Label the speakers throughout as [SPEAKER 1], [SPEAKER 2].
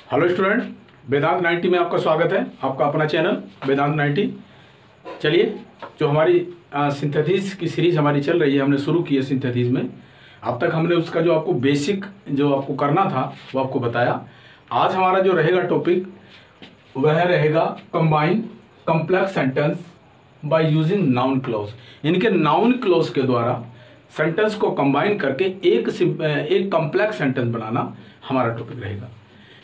[SPEAKER 1] Hello student, वेदांत 90 में आपका स्वागत है। आपका अपना चैनल वेदांत 90। चलिए, जो हमारी सिंथेसिस की सीरीज हमारी चल रही है, हमने शुरू की है सिंथेसिस में। अब तक हमने उसका जो आपको बेसिक जो आपको करना था वो आपको बताया। आज हमारा जो रहेगा टॉपिक वह रहेगा combine complex sentence by using noun clause. इनके नाउन क्लॉज के द्वारा सेंटेंस को कंबाइन करके एक कॉम्प्लेक्स सेंटेंस बनाना हमारा टॉपिक रहेगा।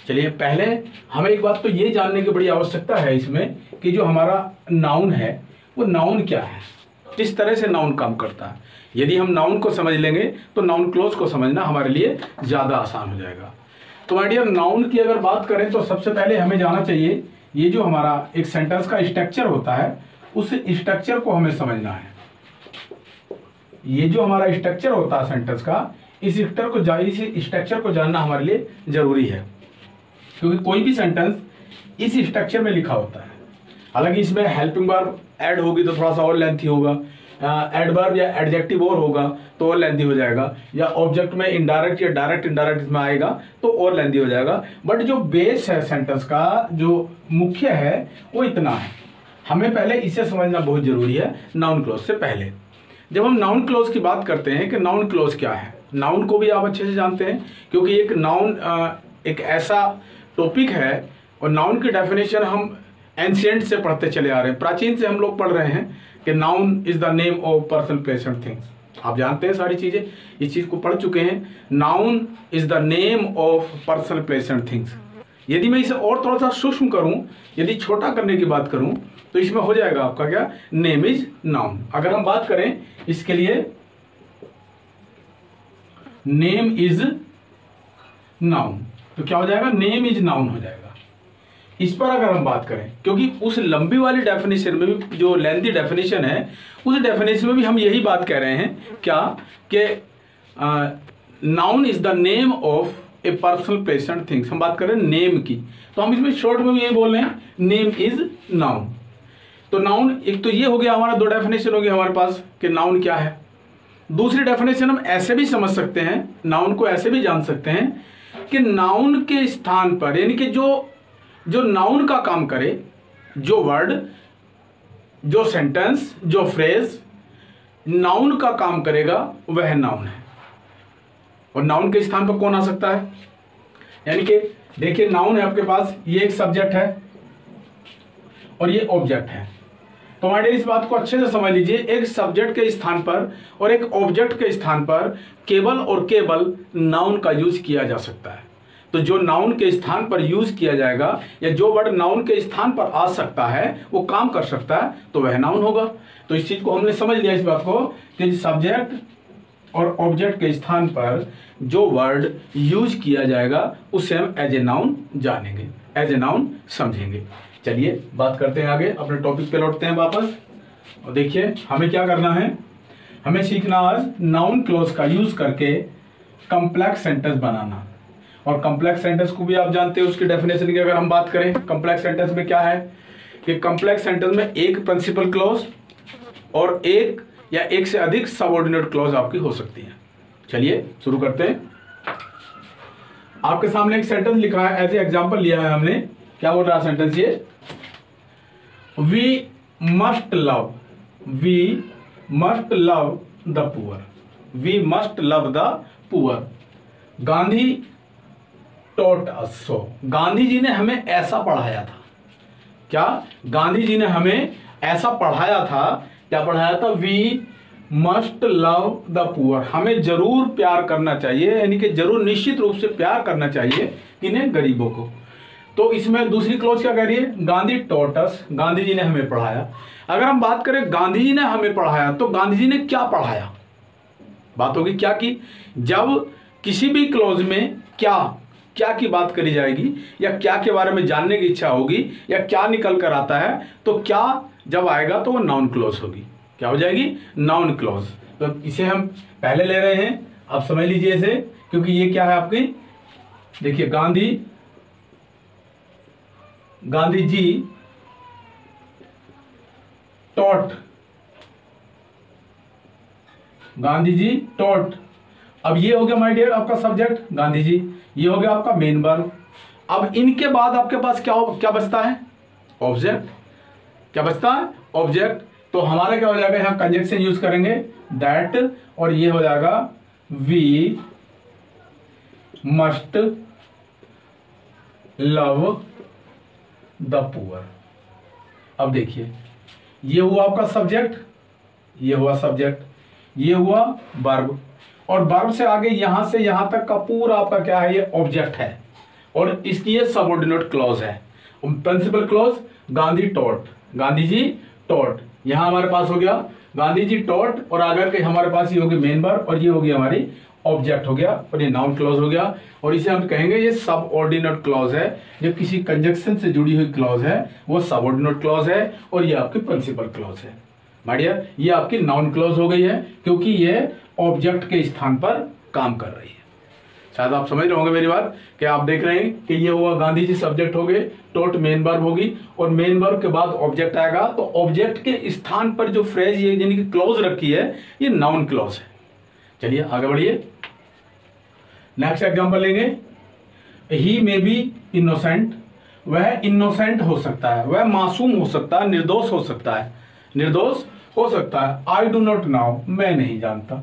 [SPEAKER 1] चलिए, पहले हमें एक बात तो ये जानने की बड़ी आवश्यकता है इसमें कि जो हमारा नाउन है वो नाउन क्या है, किस तरह से नाउन काम करता है। यदि हम नाउन को समझ लेंगे तो नाउन क्लॉज को समझना हमारे लिए ज़्यादा आसान हो जाएगा। तो माय डियर, नाउन की अगर बात करें तो सबसे पहले हमें जानना चाहिए ये जो हमारा एक सेंटेंस का स्ट्रक्चर होता है उस स्ट्रक्चर को हमें समझना है। ये जो हमारा स्ट्रक्चर होता है सेंटेंस का, इस स्ट्रक्चर को जानना हमारे लिए जरूरी है, क्योंकि कोई भी सेंटेंस इस स्ट्रक्चर में लिखा होता है। हालांकि इसमें हेल्पिंग वर्ब ऐड होगी तो थोड़ा सा और लेंथी होगा, एडवर्ब या एडजेक्टिव और होगा तो और लेंथी हो जाएगा, या ऑब्जेक्ट में इनडायरेक्ट या डायरेक्ट इनडायरेक्ट इसमें आएगा तो और लेंथी हो जाएगा। बट जो बेस है सेंटेंस का, जो मुख्य है वो इतना है। हमें पहले इसे समझना बहुत जरूरी है नाउन क्लॉज से पहले। जब हम नाउन क्लॉज की बात करते हैं कि नाउन क्लॉज क्या है, नाउन को भी आप अच्छे से जानते हैं, क्योंकि एक नाउन एक ऐसा टॉपिक है और नाउन की डेफिनेशन हम एंशिएंट से पढ़ते चले आ रहे हैं, प्राचीन से हम लोग पढ़ रहे हैं कि noun is the name of person place and things. आप जानते हैं सारी चीजें, इस चीज को पढ़ चुके हैं। Noun is the name of person place and things. यदि मैं इसे और थोड़ा सा सूक्ष्म करूं, यदि छोटा करने की बात करूं तो इसमें हो जाएगा आपका क्या, नेम इज नाउन। अगर हम बात करें इसके लिए, नेम इज नाउन, तो क्या हो जाएगा, नेम इज नाउन हो जाएगा। इस पर अगर हम बात करें, क्योंकि उस लंबी वाली डेफिनेशन में भी, जो लेंथी डेफिनेशन है, उस डेफिनेशन में भी हम यही बात कह रहे हैं क्या, कि noun is the name of A personal place and things. हम बात कर रहे हैं नेम की, तो हम इसमें शॉर्ट में भी यही बोल रहे हैं, नेम इज नाउन। तो नाउन एक तो ये हो गया हमारा, दो डेफिनेशन हो गया हमारे पास कि नाउन क्या है। दूसरी डेफिनेशन हम ऐसे भी समझ सकते हैं, नाउन को ऐसे भी जान सकते हैं कि नाउन के स्थान पर, यानी कि जो नाउन का काम करे, जो वर्ड, जो सेंटेंस, जो फ्रेज नाउन का काम करेगा वह नाउन है। और नाउन के स्थान पर कौन आ सकता है, यानी कि देखिए, नाउन है आपके पास, ये एक सब्जेक्ट है और ये ऑब्जेक्ट है। तो हमारे इस बात को अच्छे से समझ लीजिए, एक सब्जेक्ट के स्थान पर और एक ऑब्जेक्ट के स्थान पर केवल और केवल नाउन का यूज किया जा सकता है। तो जो नाउन के स्थान पर यूज किया जाएगा, या जो वर्ड नाउन के स्थान पर आ सकता है, वो काम कर सकता है, तो वह नाउन होगा। तो इस चीज को हमने समझ लिया, इस बात को, कि सब्जेक्ट और ऑब्जेक्ट के स्थान पर जो वर्ड यूज किया जाएगा उसे हम एज ए नाउन जानेंगे, एज ए नाउन समझेंगे। चलिए बात करते हैं आगे, अपने टॉपिक पे लौटते हैं वापस। और देखिए, हमें क्या करना है, हमें सीखना आज नाउन क्लॉज का यूज करके कॉम्प्लेक्स सेंटेंस बनाना। और कॉम्प्लेक्स सेंटेंस को भी आप जानते हैं, उसकी डेफिनेशन की अगर हम बात करें, कॉम्प्लेक्स सेंटेंस में क्या है कि कॉम्प्लेक्स सेंटेंस में एक प्रिंसिपल क्लॉज और एक या एक से अधिक सबऑर्डिनेट क्लॉज आपकी हो सकती है। चलिए शुरू करते हैं। आपके सामने एक सेंटेंस लिखा है, एज ए एग्जांपल लिया है हमने। क्या बोल रहा है सेंटेंस ये, we must love the poor. We must love the poor. Gandhi taught us so. Gandhi ji ने हमें ऐसा पढ़ाया था। क्या, गांधी जी ने हमें ऐसा पढ़ाया था। क्या पढ़ाया था, we must love the poor. हमें जरूर प्यार करना चाहिए, यानी कि जरूर निश्चित रूप से प्यार करना चाहिए किन्हें, गरीबों को। तो इसमें दूसरी क्लॉज क्या कह रही है, गांधी टॉट अस, गांधी जी ने हमें पढ़ाया। अगर हम बात करें गांधी जी ने हमें पढ़ाया, तो गांधी जी ने क्या पढ़ाया, बात होगी क्या की। जब किसी भी क्लॉज में क्या की बात करी जाएगी, या क्या के बारे में जानने की इच्छा होगी, या क्या निकल कर आता है, तो क्या जब आएगा तो वो नाउन क्लॉज होगी। क्या हो जाएगी, नाउन क्लॉज। तो इसे हम पहले ले रहे हैं, आप समझ लीजिए इसे, क्योंकि ये क्या है आपकी, देखिए, गांधी जी टॉट, गांधी जी टॉट। अब ये हो गया माय डियर आपका सब्जेक्ट गांधी जी, ये हो गया आपका मेन वर्ब। अब इनके बाद आपके पास क्या क्या बचता है? ऑब्जेक्ट। क्या बचता है? ऑब्जेक्ट। तो हमारा क्या हो जाएगा, यहां कंजक्शन यूज करेंगे दैट, और ये हो जाएगा we must love the poor. अब देखिए, ये हुआ आपका सब्जेक्ट, ये हुआ सब्जेक्ट, ये हुआ वर्ब, और वर्ब से आगे यहां से यहां तक का पूरा आपका क्या है, ये ऑब्जेक्ट है, और इसकी ये सबऑर्डिनेट क्लॉज है। Principal clause, Gandhi taught, Gandhi ji taught, यहां हमारे पास हो गया गांधी जी टॉट, और आगे के हमारे पास ये होगी मेन वर्ब, और ये होगी हमारी ऑब्जेक्ट हो गया, और ये नाउन क्लॉज हो गया, और इसे हम कहेंगे ये सबऑर्डिनेट क्लॉज है। जो किसी कंजक्शन से जुड़ी हुई क्लॉज है वो सबऑर्डिनेट क्लॉज है, और ये आपकी प्रिंसिपल क्लॉज है। माय डियर, ये आपकी नाउन क्लॉज हो गई है, क्योंकि ये ऑब्जेक्ट के स्थान पर काम कर रही है। शायद आप समझ रहे होंगे मेरी बात, कि आप देख रहे हैं कि ये हुआ गांधी जी सब्जेक्ट हो गए, टॉट मेन वर्ब होगी, और मेन वर्ब के बाद ऑब्जेक्ट आएगा, तो ऑब्जेक्ट के स्थान पर जो फ्रेज ये यानी कि क्लॉज रखी है, ये नाउन क्लॉज है। चलिए आगे बढ़िए, नेक्स्ट एग्जांपल लेंगे। ही मे बी इनोसेंट, वह इनोसेंट हो सकता है, वह मासूम हो सकता है, निर्दोष हो सकता है, निर्दोष हो सकता है। आई डू नॉट नाउ, मैं नहीं जानता।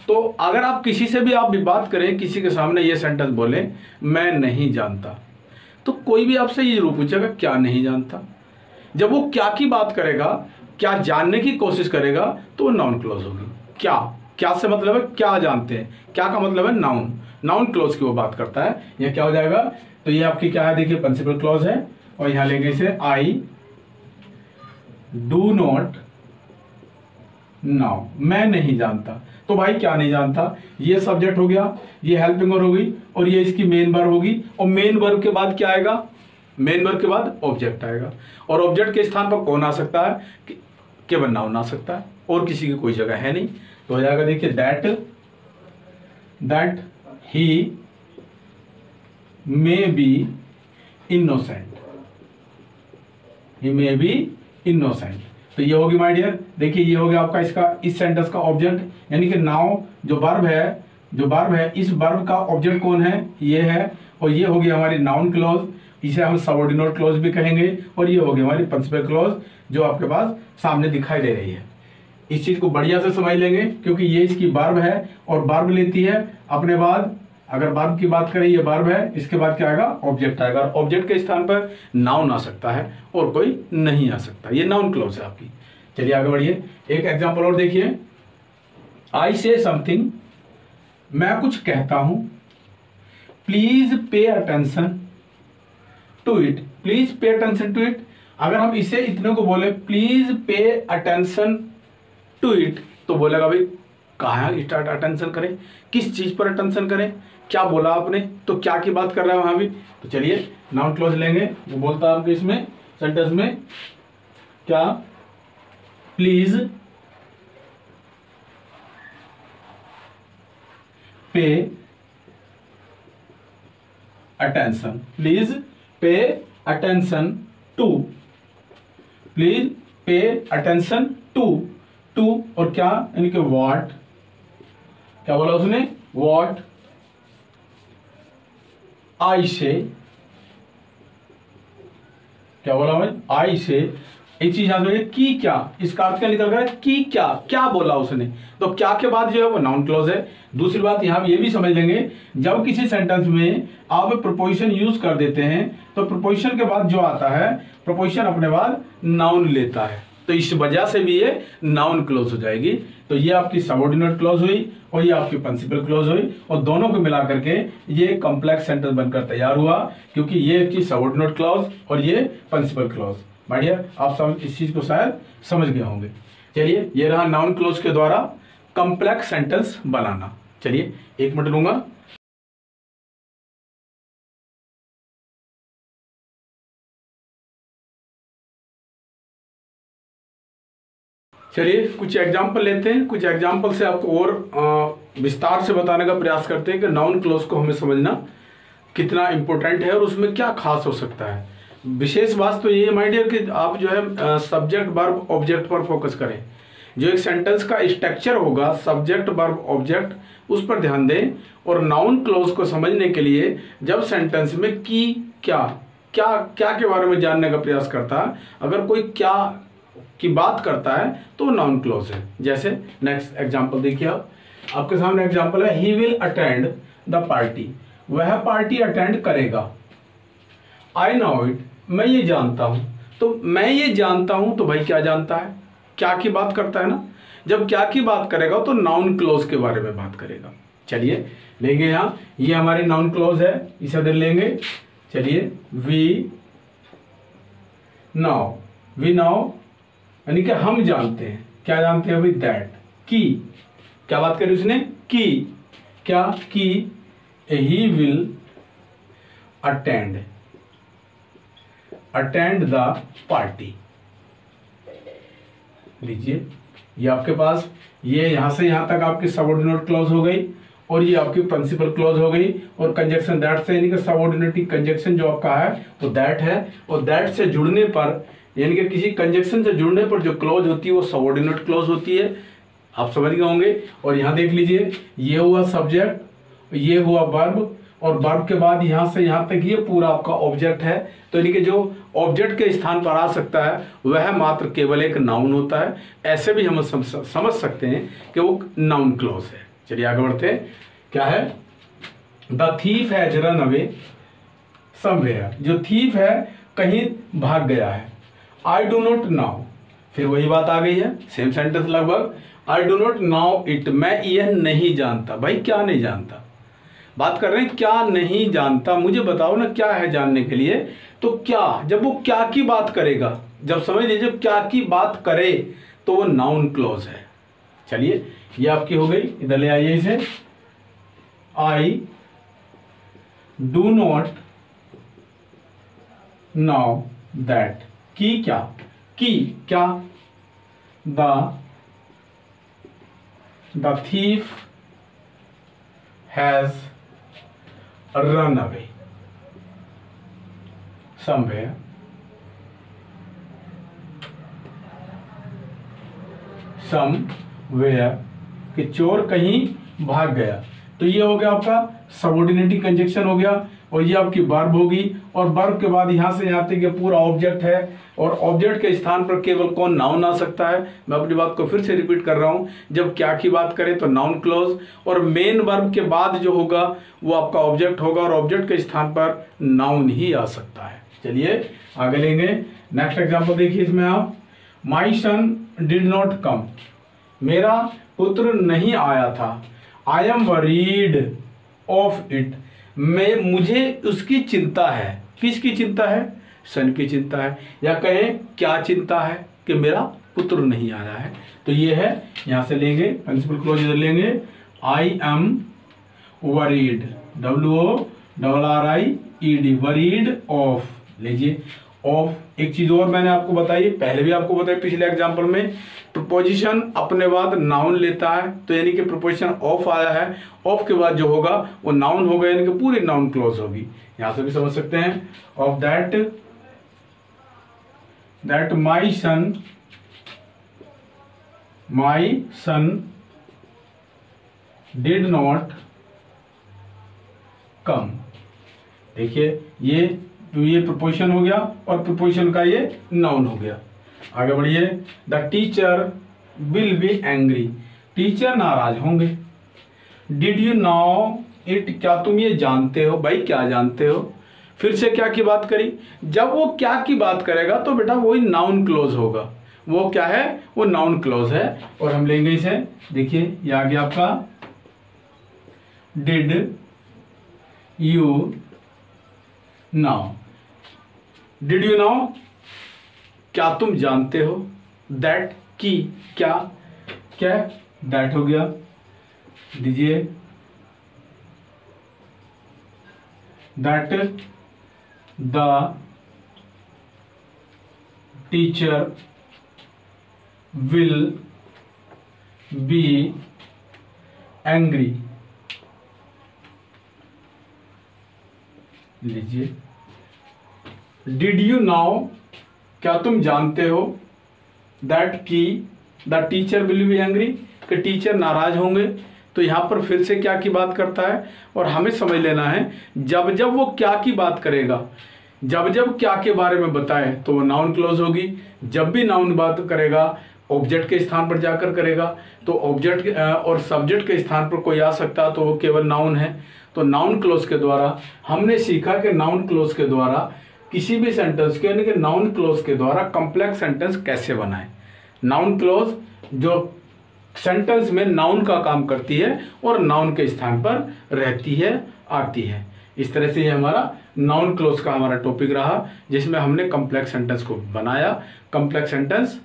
[SPEAKER 1] तो अगर आप किसी से भी आप भी बात करें, किसी के सामने ये सेंटेंस बोले मैं नहीं जानता, तो कोई भी आपसे ये जरूर पूछेगा क्या नहीं जानता। जब वो क्या की बात करेगा, क्या जानने की कोशिश करेगा, तो वो नाउन क्लॉज होगी। क्या, क्या से मतलब है क्या जानते हैं, क्या का मतलब है नाउन, नाउन क्लॉज की वो बात करता है। यह क्या हो जाएगा, तो ये आपकी क्या है, देखिए प्रिंसिपल क्लॉज है, और यहां लेंगे इसे आई डू नॉट नाउ, मैं नहीं जानता। तो भाई क्या नहीं जानता, ये सब्जेक्ट हो गया, ये हेल्पिंग वर्ब होगी, और ये इसकी मेन वर्ब होगी, और मेन वर्ब के बाद क्या आएगा, मेन वर्ब के बाद ऑब्जेक्ट आएगा, और ऑब्जेक्ट के स्थान पर कौन आ सकता है, केवल नाउन आ सकता है, और किसी की कोई जगह है नहीं। तो हो जाएगा देखिए that he may be innocent, he may be innocent. तो ये होगी माय डियर, देखिए ये हो गया आपका इसका इस सेंटेंस का ऑब्जेक्ट, यानी कि नाउ जो वर्ब है, इस वर्ब का ऑब्जेक्ट कौन है, ये है, और ये होगी हमारी नाउन क्लॉज, इसे हम सबऑर्डिनेट क्लॉज भी कहेंगे, और ये होगी हमारी प्रिंसिपल क्लॉज जो आपके पास सामने दिखाई दे रही है। इस चीज को बढ़िया से समझ लेंगे, क्योंकि ये इसकी वर्ब है, और वर्ब लेती है अपने बाद, अगर वर्ब की बात करें ये वर्ब है, इसके बाद क्या आएगा, ऑब्जेक्ट आएगा, और ऑब्जेक्ट के स्थान पर नाउन आ सकता है और कोई नहीं आ सकता। ये नाउन क्लॉज है आपकी। चलिए आगे बढ़िए, एक एग्जांपल और देखिए। आई से समथिंग, मैं कुछ कहता हूं, please pay attention to it, please pay attention to it. अगर हम इसे इतने को बोले please pay attention to it, तो बोलेगा भाई कहाँ स्टार्ट अटेंशन करें, किस चीज पर अटेंशन करें, क्या बोला आपने, तो क्या की बात कर रहा है वहां भी। तो चलिए नाउन क्लॉज लेंगे, वो बोलता है आपके इसमें सेंटेंस में क्या, please pay attention, please pay attention to, please pay attention to, और क्या यानी कि व्हाट, क्या बोला उसने, व्हाट आई से, क्या बोला भाई, आई से, एक चीज याद रखिए की क्या, इसका अर्थ क्या निकल रहा है, की क्या, क्या बोला उसने। तो क्या के बाद जो है वो नाउन क्लॉज है। दूसरी बात यहां ये भी समझ लेंगे, जब किसी सेंटेंस में आप प्रपोजिशन यूज कर देते हैं, तो प्रपोजिशन के बाद जो आता है, प्रपोजिशन अपने बाद नाउन लेता है, तो इस वजह से भी ये नाउन क्लॉज हो जाएगी। तो ये आपकी सबऑर्डिनेट क्लॉज हुई, और ये आपकी प्रिंसिपल क्लॉज हुई, और दोनों को मिला करके ये कॉम्प्लेक्स सेंटेंस बनकर तैयार हुआ, क्योंकि ये इसकी सबऑर्डिनेट क्लॉज और ये प्रिंसिपल क्लॉज। माय डियर, आप सब इस चीज को शायद समझ गए होंगे। चलिए ये रहा नाउन क्लॉज के द्वारा कॉम्प्लेक्स सेंटेंस बनाना। चलिए 1 मिनट लूंगा। चलिए कुछ एग्जाम्पल लेते हैं, कुछ एग्जाम्पल से आपको और विस्तार से बताने का प्रयास करते हैं कि नाउन क्लॉज को हमें समझना कितना इंपॉर्टेंट है और उसमें क्या खास हो सकता है। विशेष बात तो ये माय डियर कि आप जो है सब्जेक्ट वर्ब ऑब्जेक्ट पर फोकस करें, जो एक सेंटेंस का स्ट्रक्चर होगा, सब्जेक्ट वर्ब ऑब्जेक्ट, उस पर ध्यान दें। और नाउन क्लॉज को समझने के लिए जब सेंटेंस में की, क्या क्या क्या के बारे में जानने का प्रयास करता है, अगर कोई क्या की बात करता है तो नाउन क्लॉज है। जैसे नेक्स्ट एग्जांपल देखिए, आप आपके सामने एग्जांपल है, he will attend the party, वह पार्टी अटेंड करेगा। आई नो इट, मैं ये जानता हूं। तो मैं ये जानता हूं तो भाई क्या जानता है, क्या की बात करता है ना। जब क्या की बात करेगा तो नाउन क्लॉज के बारे में बात करेगा। चलिए लेंगे यहां, ये हमारी नाउन क्लॉज है, इसे इधर लेंगे। चलिए वी नाउ यानी कि हम जानते हैं, क्या जानते हैं भाई, दैट, की, क्या बात करी उसने, की, क्या की, he will attend the party. लीजिए, ये आपके पास, ये यहां से यहां तक आपकी सबऑर्डिनेट क्लॉज हो गई, और ये आपकी प्रिंसिपल क्लॉज हो गई, और कंजक्शन दैट से, यानी कि सबऑर्डिनेटिंग कंजक्शन जो आपका है वो दैट है, और दैट से जुड़ने पर, यानी कि किसी कंजक्शन से जुड़ने पर जो क्लॉज होती है वो सबऑर्डिनेट क्लॉज होती है। आप समझ गए होंगे। और यहाँ देख लीजिए, ये हुआ सब्जेक्ट, ये हुआ वर्ब, और वर्ब के बाद यहाँ से यहाँ तक ये पूरा आपका ऑब्जेक्ट है। तो यानी कि जो ऑब्जेक्ट के स्थान पर आ सकता है वह मात्र केवल एक नाउन होता है। ऐसे भी हम समझ सकते हैं कि वो नाउन क्लॉज है। चलिए आगे बढ़ते हैं, क्या है, the thief has run away somewhere, जो थीफ है कहीं भाग गया है। आई डू नॉट नाउ, फिर वही बात आ गई है, सेम सेंटेंस लगभग, I do not now it, मैं यह नहीं जानता। भाई क्या नहीं जानता, बात कर रहे हैं क्या नहीं जानता, मुझे बताओ ना क्या है जानने के लिए। तो क्या, जब वो क्या की बात करेगा, जब समझ लीजिए क्या की बात करे तो वो नाउन क्लॉज है। चलिए ये आपकी हो गई, इधर ले आइए इसे, I do not now that, की क्या, की क्या, the thief has run away somewhere, कि चोर कहीं भाग गया। तो ये हो गया आपका सबऑर्डिनेटिंग कंजक्शन हो गया, और ये आपकी वर्ब होगी, और वर्ब के बाद यहां से यहां तक ये पूरा ऑब्जेक्ट है, और ऑब्जेक्ट के स्थान पर केवल कौन, नाउन आ सकता है। मैं अपनी बात को फिर से रिपीट कर रहा हूं, जब क्या की बात करें तो नाउन क्लॉज, और मेन वर्ब के बाद जो होगा वो आपका ऑब्जेक्ट होगा, और ऑब्जेक्ट के स्थान पर नाउन ही आ सकता है। चलिए आगे लेंगे, नेक्स्ट एग्जाम्पल देखिए इसमें आप, माई सन डिड नॉट कम, मेरा पुत्र नहीं आया था। I am worried of it, मुझे उसकी चिंता है। किसकी चिंता है, सन की चिंता है, या कहें क्या चिंता है, कि मेरा पुत्र नहीं आया है। तो ये है, यहां से लेंगे प्रिंसिपल क्लॉज, इधर लेंगे, I am worried, WORRIED, worried of. लीजिए ऑफ, एक चीज और मैंने आपको बताई, पहले भी आपको बताई पिछले एग्जाम्पल में, प्रपोजिशन अपने बाद नाउन लेता है, तो यानी कि प्रपोजिशन ऑफ आया है, ऑफ के बाद जो होगा वो नाउन होगा, यानी कि पूरी नाउन क्लॉज होगी। यहां से भी समझ सकते हैं, of that my son did not come. देखिए ये प्रपोजिशन हो गया, और प्रपोजिशन का ये नाउन हो गया। आगे बढ़िए, the teacher will be angry, teacher नाराज होंगे। डिड यू नो इट, क्या तुम ये जानते हो, भाई क्या जानते हो। फिर से क्या की बात करी, जब वो क्या की बात करेगा तो बेटा वही नाउन क्लॉज होगा। वो क्या है, वो नाउन क्लॉज है। और हम लेंगे इसे, देखिए ये आ गया आपका, did you now, did you now, क्या तुम जानते हो, दैट की, क्या क्या दैट हो गया। दीजिए, that the teacher will be angry. लीजिए, डिड यू नाउ, क्या तुम जानते हो, दैट की, the teacher will be angry, कि टीचर नाराज होंगे। तो यहाँ पर फिर से क्या की बात करता है, और हमें समझ लेना है जब जब वो क्या की बात करेगा, जब जब क्या के बारे में बताए तो वो नाउन क्लॉज होगी। जब भी नाउन बात करेगा ऑब्जेक्ट के स्थान पर जाकर करेगा, तो ऑब्जेक्ट और सब्जेक्ट के स्थान पर कोई आ सकता तो वो केवल नाउन है। तो नाउन क्लॉज के द्वारा हमने सीखा कि नाउन क्लॉज के द्वारा किसी भी सेंटेंस के, यानी कि नाउन क्लॉज के द्वारा कॉम्प्लेक्स सेंटेंस कैसे बनाएं। नाउन क्लॉज जो सेंटेंस में नाउन का काम करती है और नाउन के स्थान पर रहती है, आती है। इस तरह से ये हमारा नाउन क्लॉज का हमारा टॉपिक रहा, जिसमें हमने कॉम्प्लेक्स सेंटेंस को बनाया। कॉम्प्लेक्स सेंटेंस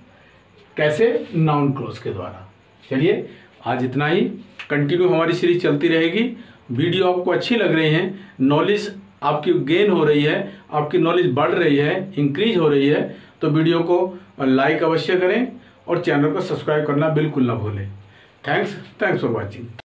[SPEAKER 1] कैसे, नाउन क्लॉज के द्वारा। चलिए आज इतना ही, कंटिन्यू हमारी सीरीज चलती रहेगी। वीडियो आपको अच्छी लग रही है, नॉलेज आपकी गेन हो रही है, आपकी नॉलेज बढ़ रही है, इंक्रीज हो रही है, तो वीडियो को लाइक अवश्य करें और चैनल को सब्सक्राइब करना बिल्कुल ना भूलें। Thanks for watching.